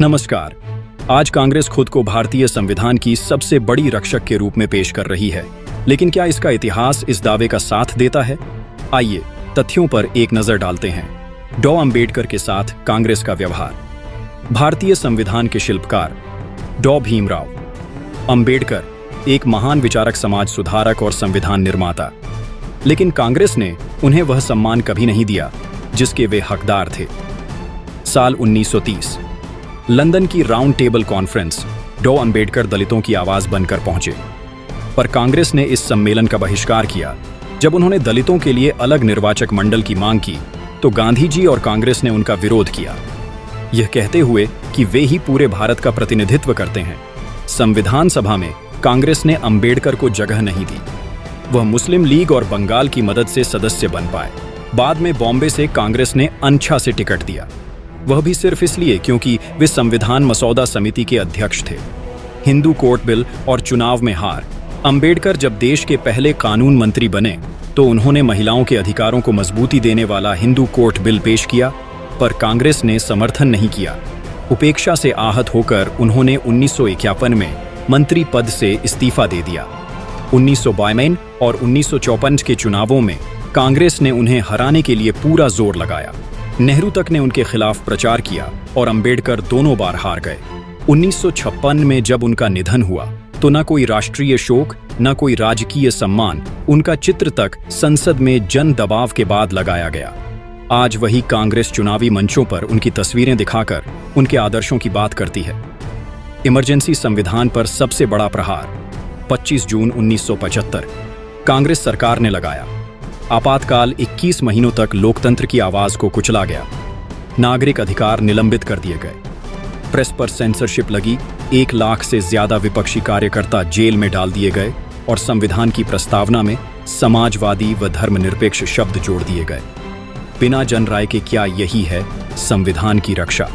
नमस्कार। आज कांग्रेस खुद को भारतीय संविधान की सबसे बड़ी रक्षक के रूप में पेश कर रही है, लेकिन क्या इसका इतिहास इस दावे का साथ देता है? आइए तथ्यों पर एक नजर डालते हैं। डॉ अंबेडकर के साथ कांग्रेस का व्यवहार। भारतीय संविधान के शिल्पकार डॉ भीमराव अंबेडकर एक महान विचारक, समाज सुधारक और संविधान निर्माता, लेकिन कांग्रेस ने उन्हें वह सम्मान कभी नहीं दिया जिसके वे हकदार थे। साल 1930 लंदन की राउंड टेबल कॉन्फ्रेंस, डॉ अंबेडकर दलितों की आवाज बनकर पहुंचे, पर कांग्रेस ने इस सम्मेलन का बहिष्कार किया। जब उन्होंने दलितों के लिए अलग निर्वाचक मंडल की मांग की तो गांधी जी और कांग्रेस ने उनका विरोध किया, यह कहते हुए कि वे ही पूरे भारत का प्रतिनिधित्व करते हैं। संविधान सभा में कांग्रेस ने अंबेडकर को जगह नहीं दी। वह मुस्लिम लीग और बंगाल की मदद से सदस्य बन पाए। बाद में बॉम्बे से कांग्रेस ने अनछा से टिकट दिया, वह भी सिर्फ इसलिए क्योंकि वे संविधान मसौदा समिति के अध्यक्ष थे। हिंदू कोर्ट बिल और चुनाव में हार। अंबेडकर जब देश के पहले कानून मंत्री बने तो उन्होंने महिलाओं के अधिकारों को मजबूती देने वाला हिंदू कोर्ट बिल पेश किया, पर कांग्रेस ने समर्थन नहीं किया। उपेक्षा से आहत होकर उन्होंने 1951 में मंत्री पद से इस्तीफा दे दिया। 1952 और 1954 के चुनावों में कांग्रेस ने उन्हें हराने के लिए पूरा जोर लगाया। नेहरू तक ने उनके खिलाफ प्रचार किया और अंबेडकर दोनों बार हार गए। 1956 में जब उनका निधन हुआ तो न कोई राष्ट्रीय शोक, न कोई राजकीय सम्मान, उनका चित्र तक संसद में जन दबाव के बाद लगाया गया। आज वही कांग्रेस चुनावी मंचों पर उनकी तस्वीरें दिखाकर उनके आदर्शों की बात करती है। इमरजेंसी संविधान पर सबसे बड़ा प्रहार 25 जून 1975 कांग्रेस सरकार ने लगाया। आपातकाल 21 महीनों तक लोकतंत्र की आवाज को कुचला गया। नागरिक अधिकार निलंबित कर दिए गए। प्रेस पर सेंसरशिप लगी। 1 लाख से ज्यादा विपक्षी कार्यकर्ता जेल में डाल दिए गए और संविधान की प्रस्तावना में समाजवादी व धर्मनिरपेक्ष शब्द जोड़ दिए गए। बिना जन राय के क्या यही है संविधान की रक्षा?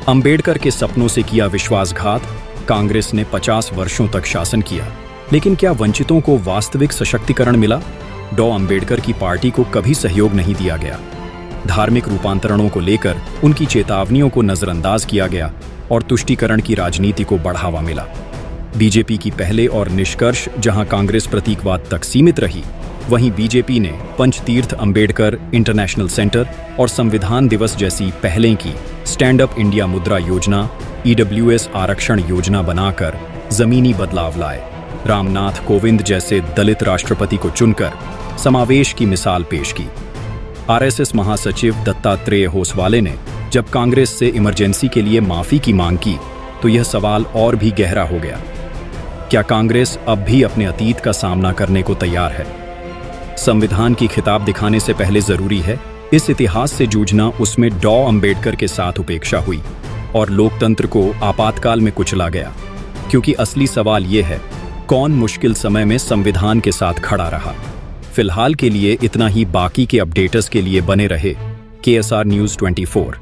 अंबेडकर के सपनों से किया विश्वासघात। कांग्रेस ने 50 वर्षों तक शासन किया, लेकिन क्या वंचितों को वास्तविक सशक्तिकरण मिला? डॉ अंबेडकर की पार्टी को कभी सहयोग नहीं दिया गया। धार्मिक रूपांतरणों को लेकर उनकी चेतावनियों को नजरअंदाज किया गया और तुष्टीकरण की राजनीति को बढ़ावा मिला। बीजेपी की पहले और निष्कर्ष जहां कांग्रेस प्रतीकवाद तक सीमित रही, वहीं बीजेपी ने पंचतीर्थ अंबेडकर इंटरनेशनल सेंटर और संविधान दिवस जैसी पहलें की। स्टैंड अप इंडिया मुद्रा योजना, EWS आरक्षण योजना बनाकर जमीनी बदलाव लाए। रामनाथ कोविंद जैसे दलित राष्ट्रपति को चुनकर समावेश की मिसाल पेश की। RSS महासचिव दत्तात्रेय होसवाले ने जब कांग्रेस से इमरजेंसी के लिए माफी की मांग की तो यह सवाल और भी गहरा हो गया। क्या कांग्रेस अब भी अपने अतीत का सामना करने को तैयार है? संविधान की खिताब दिखाने से पहले जरूरी है इस इतिहास से जूझना। उसमें डॉ अंबेडकर के साथ उपेक्षा हुई और लोकतंत्र को आपातकाल में कुचला गया। क्योंकि असली सवाल यह है, कौन मुश्किल समय में संविधान के साथ खड़ा रहा? फिलहाल के लिए इतना ही। बाकी के अपडेट्स के लिए बने रहे KSR News 24।